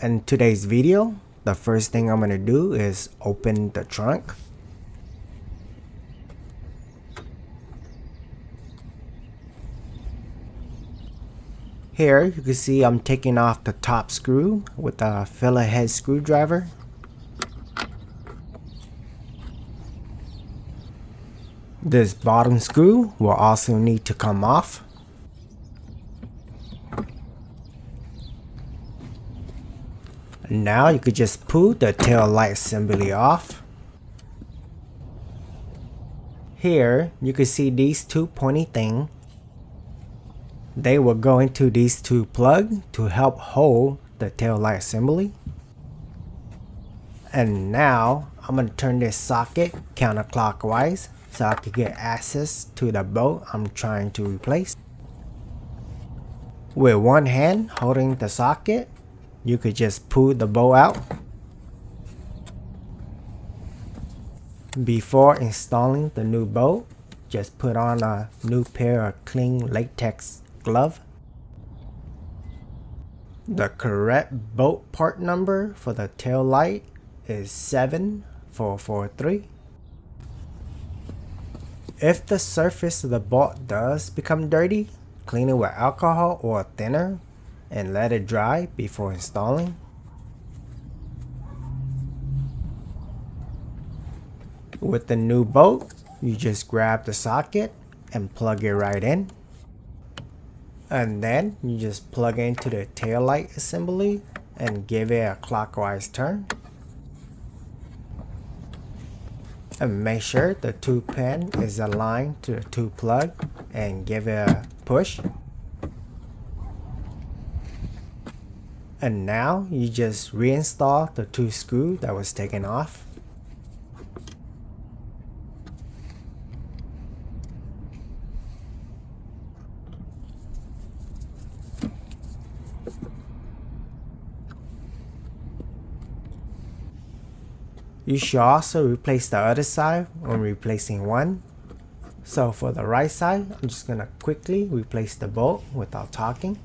In today's video, the first thing I'm going to do is open the trunk. Here you can see I'm taking off the top screw with a filler head screwdriver. This bottom screw will also need to come off. Now you could just pull the tail light assembly off. Here you can see these two pointy things. They will go into these two plugs to help hold the tail light assembly. And now I'm going to turn this socket counterclockwise so I can get access to the bolt I'm trying to replace. With one hand holding the socket, you could just pull the bolt out. Before installing the new bolt, just put on a new pair of clean latex glove. The correct bolt part number for the tail light is 7443. If the surface of the bolt does become dirty, clean it with alcohol or a thinner and let it dry before installing. With the new bolt, you just grab the socket and plug it right in. And then you just plug into the tail light assembly and give it a clockwise turn. And make sure the two pin is aligned to the two plug and give it a push. And now you just reinstall the two screws that was taken off. You should also replace the other side when replacing one. So for the right side, I'm just going to quickly replace the bolt without talking.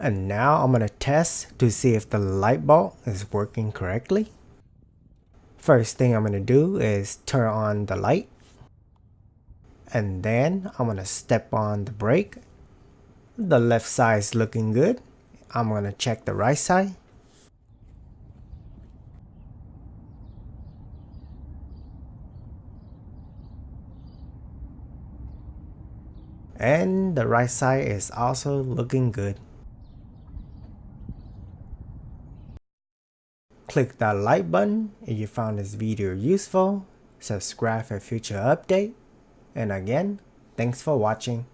And now I'm going to test to see if the light bulb is working correctly. First thing I'm going to do is turn on the light. And then I'm going to step on the brake. The left side is looking good. I'm going to check the right side. And the right side is also looking good. Click that like button if you found this video useful, subscribe for future update, and again, thanks for watching.